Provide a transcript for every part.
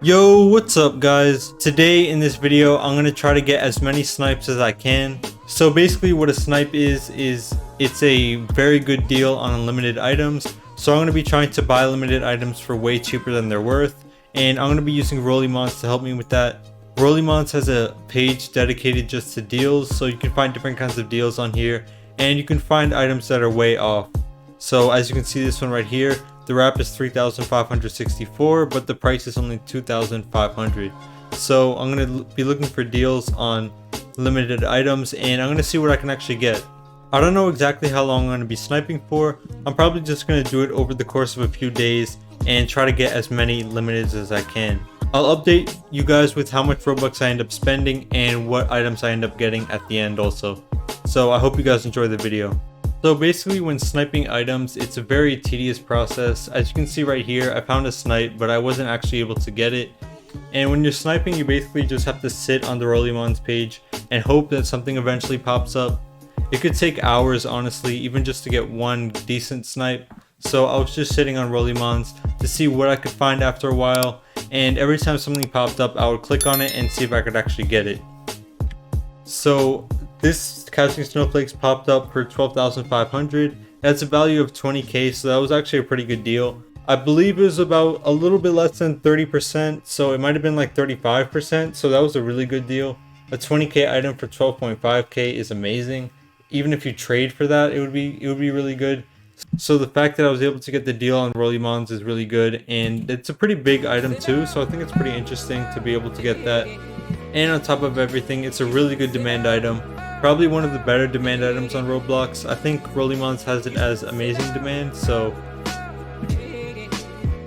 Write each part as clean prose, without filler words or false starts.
Yo, what's up guys? Today in this video I'm going to try to get as many snipes as I can. So basically what a snipe is it's a very good deal on unlimited items. So I'm going to be trying to buy limited items for way cheaper than they're worth, and I'm going to be using Rollymons to help me with that. Rollymons has a page dedicated just to deals, so you can find different kinds of deals on here and you can find items that are way off. So as you can see, this one right here, the wrap is 3,564, but the price is only 2,500. So I'm going to be looking for deals on limited items and I'm going to see what I can actually get. I don't know exactly how long I'm going to be sniping for. I'm probably just going to do it over the course of a few days and try to get as many limiteds as I can. I'll update you guys with how much Robux I end up spending and what items I end up getting at the end also. So I hope you guys enjoy the video. So basically when sniping items, it's a very tedious process. As you can see right here, I found a snipe, but I wasn't actually able to get it. And when you're sniping, you basically just have to sit on the Rollymons page and hope that something eventually pops up. It could take hours, honestly, even just to get one decent snipe. So I was just sitting on Rollymons to see what I could find after a while. And every time something popped up, I would click on it and see if I could actually get it. So this catching snowflakes popped up for 12,500. That's a value of 20k, so that was actually a pretty good deal. I believe it was about a little bit less than 30%, so it might have been like 35%, so that was a really good deal. A 20k item for 12.5k is amazing. Even if you trade for that, it would be really good. So the fact that I was able to get the deal on Rollymons is really good, and it's a pretty big item too, so I think it's pretty interesting to be able to get that. And on top of everything, it's a really good demand item. Probably one of the better demand items on Roblox. I think Rollymons has it as amazing demand, so...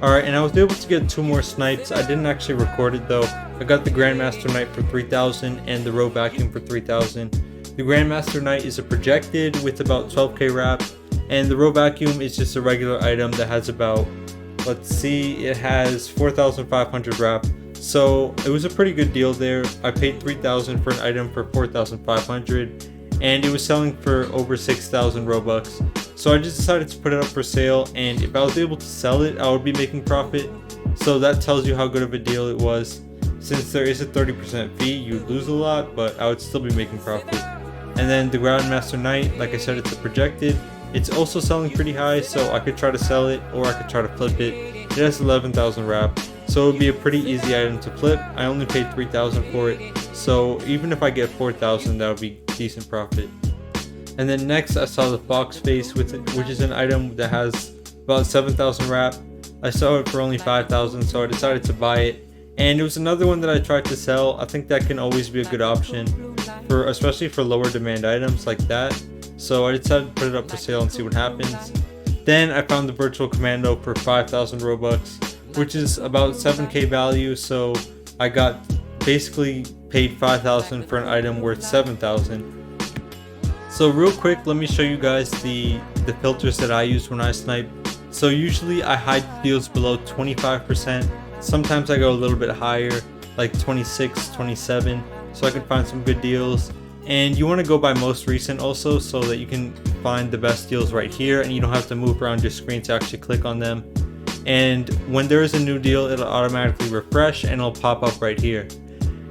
Alright, and I was able to get 2 more snipes. I didn't actually record it though. I got the Grandmaster Knight for 3,000 and the Row Vacuum for 3,000. The Grandmaster Knight is a projected with about 12k wrap, and the Row Vacuum is just a regular item that has about, let's see, it has 4,500 wrap. So it was a pretty good deal there. I paid 3,000 for an item for 4,500 and it was selling for over 6,000 Robux. So I just decided to put it up for sale, and if I was able to sell it, I would be making profit. So that tells you how good of a deal it was. Since there is a 30% fee, you'd lose a lot, but I would still be making profit. And then the Grandmaster Knight, like I said, it's a projected. It's also selling pretty high, so I could try to sell it or I could try to flip it. It has 11,000 wrap. So it would be a pretty easy item to flip. I only paid 3,000 for it, so even if I get 4,000, that would be decent profit. And then next I saw the Fox Face, which is an item that has about 7,000 wrap. I saw it for only 5,000, so I decided to buy it. And it was another one that I tried to sell. I think that can always be a good option, especially for lower demand items like that. So I decided to put it up for sale and see what happens. Then I found the Virtual Commando for 5,000 Robux, which is about 7k value, so I got basically paid 5,000 for an item worth 7,000. So real quick, let me show you guys the filters that I use when I snipe. So usually I hide deals below 25%. Sometimes I go a little bit higher, like 26, 27, so I can find some good deals. And you want to go by most recent also, so that you can find the best deals right here and you don't have to move around your screen to actually click on them. And when there is a new deal, it'll automatically refresh and it'll pop up right here.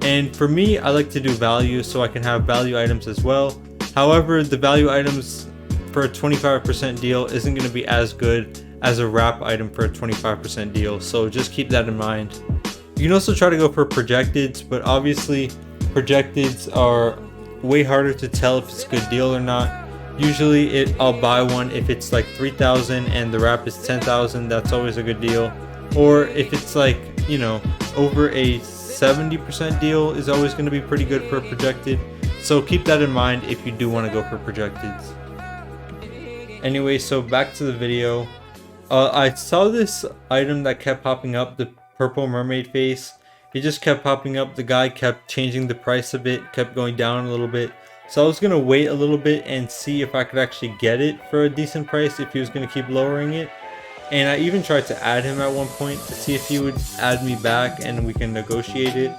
And for me, I like to do value so I can have value items as well. However, the value items for a 25% deal isn't going to be as good as a wrap item for a 25% deal, so just keep that in mind. You can also try to go for projecteds, but obviously projecteds are way harder to tell if it's a good deal or not. Usually I'll buy one if it's like 3,000 and the wrap is 10,000, that's always a good deal. Or if it's like, you know, over a 70% deal is always going to be pretty good for a projected. So keep that in mind if you do want to go for projecteds. Anyway, so back to the video. I saw this item that kept popping up, the purple mermaid face. It just kept popping up. The guy kept changing the price of it, kept going down a little bit. So I was going to wait a little bit and see if I could actually get it for a decent price if he was going to keep lowering it. And I even tried to add him at one point to see if he would add me back and we can negotiate it.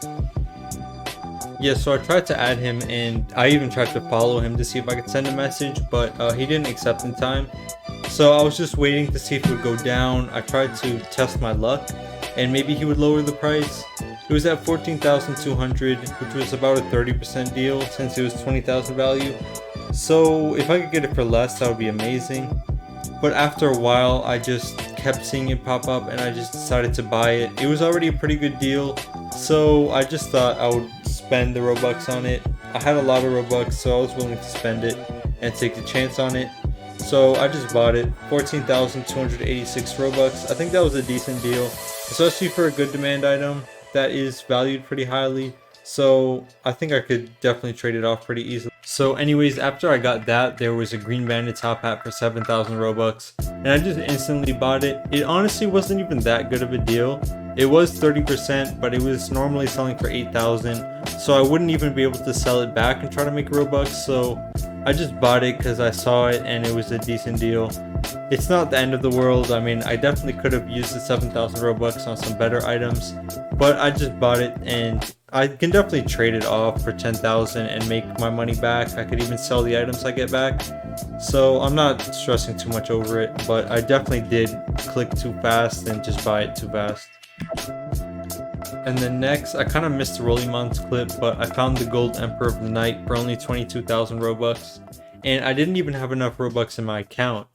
Yeah, so I tried to add him and I even tried to follow him to see if I could send a message, but he didn't accept in time. So I was just waiting to see if it would go down. I tried to test my luck and maybe he would lower the price. It was at 14,200, which was about a 30% deal since it was 20,000 value. So if I could get it for less, that would be amazing. But after a while, I just kept seeing it pop up and I just decided to buy it. It was already a pretty good deal, so I just thought I would spend the Robux on it. I had a lot of Robux, so I was willing to spend it and take the chance on it. So I just bought it, 14,286 Robux. I think that was a decent deal, especially for a good demand item that is valued pretty highly. So I think I could definitely trade it off pretty easily. So anyways, after I got that, there was a green banded top hat for 7,000 Robux, and I just instantly bought it. It honestly wasn't even that good of a deal. It was 30%, but it was normally selling for 8,000, so I wouldn't even be able to sell it back and try to make Robux. So I just bought it because I saw it and it was a decent deal. It's not the end of the world. I mean, I definitely could have used the 7,000 Robux on some better items, but I just bought it and I can definitely trade it off for 10,000 and make my money back. I could even sell the items I get back. So I'm not stressing too much over it, but I definitely did click too fast and just buy it too fast. And then next, I kind of missed the Rolling Mons clip, but I found the Gold Emperor of the Night for only 22,000 Robux. And I didn't even have enough Robux in my account.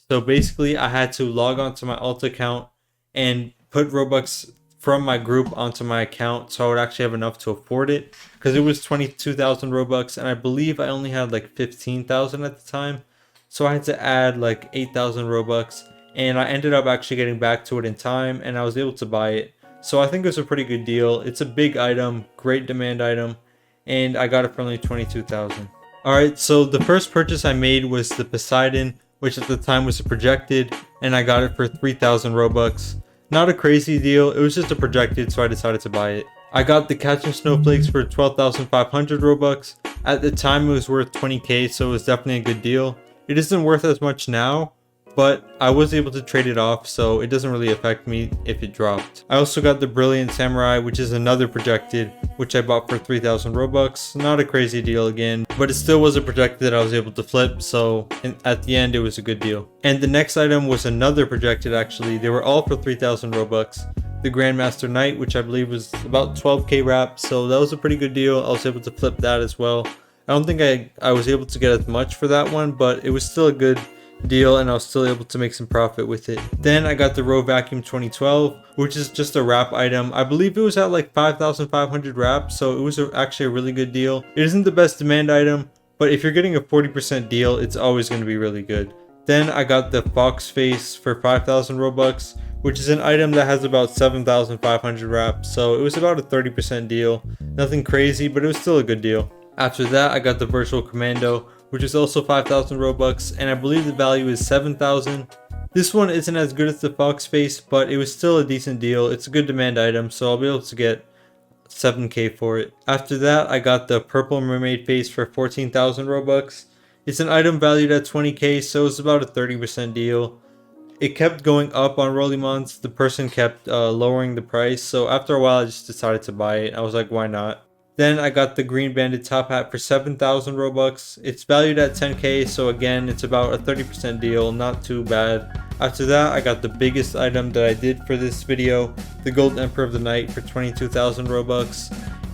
So basically, I had to log on to my alt account and put Robux from my group onto my account so I would actually have enough to afford it, because it was 22,000 Robux and I believe I only had like 15,000 at the time. So I had to add like 8,000 Robux, and I ended up actually getting back to it in time and I was able to buy it. So I think it was a pretty good deal. It's a big item, great demand item, and I got it for only 22,000. Alright, so the first purchase I made was the Poseidon, which at the time was a projected, and I got it for 3,000 Robux. Not a crazy deal, it was just a projected, so I decided to buy it. I got the Catching Snowflakes for 12,500 Robux. At the time it was worth 20k, so it was definitely a good deal. It isn't worth as much now, but I was able to trade it off, so it doesn't really affect me if it dropped. I also got the Brilliant Samurai, which is another projected, which I bought for 3,000 Robux. Not a crazy deal again, but it still was a projected that I was able to flip, so at the end it was a good deal. And the next item was another projected actually. They were all for 3,000 Robux. The Grandmaster Knight, which I believe was about 12k wrap, so that was a pretty good deal. I was able to flip that as well. I don't think I was able to get as much for that one, but it was still a good deal and I was still able to make some profit with it. Then I got the Row Vacuum 2012, which is just a wrap item. I believe it was at like 5,500 wraps, so it was actually a really good deal. It isn't the best demand item, but if you're getting a 40% deal, it's always going to be really good. Then I got the Fox Face for 5,000 Robux, which is an item that has about 7,500 wraps, so it was about a 30% deal. Nothing crazy, but it was still a good deal. After that, I got the Virtual Commando, which is also 5,000 Robux, and I believe the value is 7,000. This one isn't as good as the Fox Face, but it was still a decent deal. It's a good demand item, so I'll be able to get 7k for it. After that, I got the Purple Mermaid Face for 14,000 Robux. It's an item valued at 20k, so it's about a 30% deal. It kept going up on Rolling Mons. The person kept lowering the price, so after a while I just decided to buy it. I was like, why not? Then I got the Green Banded Top Hat for 7,000 Robux. It's valued at 10k, so again, it's about a 30% deal, not too bad. After that, I got the biggest item that I did for this video, the Gold Emperor of the Night for 22,000 Robux.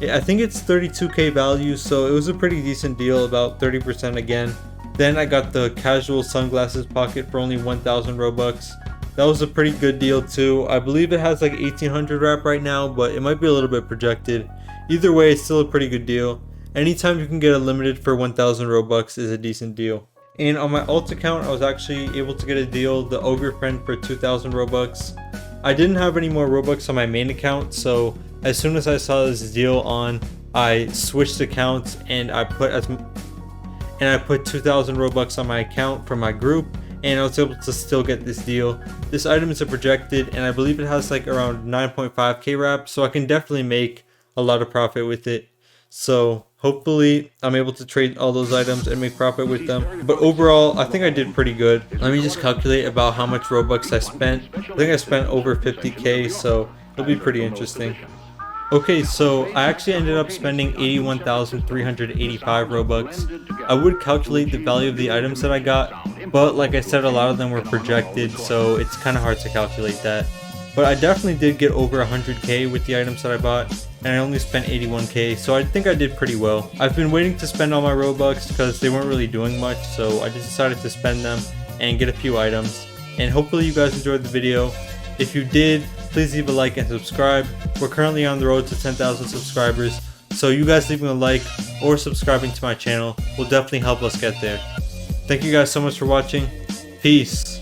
I think it's 32k value, so it was a pretty decent deal, about 30% again. Then I got the Casual Sunglasses Pocket for only 1,000 Robux. That was a pretty good deal too. I believe it has like 1,800 wrap right now, but it might be a little bit projected. Either way, it's still a pretty good deal. Anytime you can get a limited for 1,000 Robux is a decent deal. And on my alt account, I was actually able to get a deal, the Ogre Friend for 2,000 Robux. I didn't have any more Robux on my main account, so as soon as I saw this deal on, I switched accounts and I put 2,000 Robux on my account for my group, and I was able to still get this deal. This item is a projected, and I believe it has like around 9.5k wrap, so I can definitely make a lot of profit with it. So hopefully I'm able to trade all those items and make profit with them. But overall, I think I did pretty good. Let me just calculate about how much Robux I spent. I think I spent over 50k, so it'll be pretty interesting. Okay, so I actually ended up spending 81,385 Robux. I would calculate the value of the items that I got, but like I said, a lot of them were projected, so it's kind of hard to calculate that. but I definitely did get over 100k with the items that I bought, and I only spent 81k, so I think I did pretty well. I've been waiting to spend all my Robux because they weren't really doing much, so I just decided to spend them and get a few items. And hopefully you guys enjoyed the video. If you did, please leave a like and subscribe. We're currently on the road to 10,000 subscribers, so you guys leaving a like or subscribing to my channel will definitely help us get there. Thank you guys so much for watching. Peace.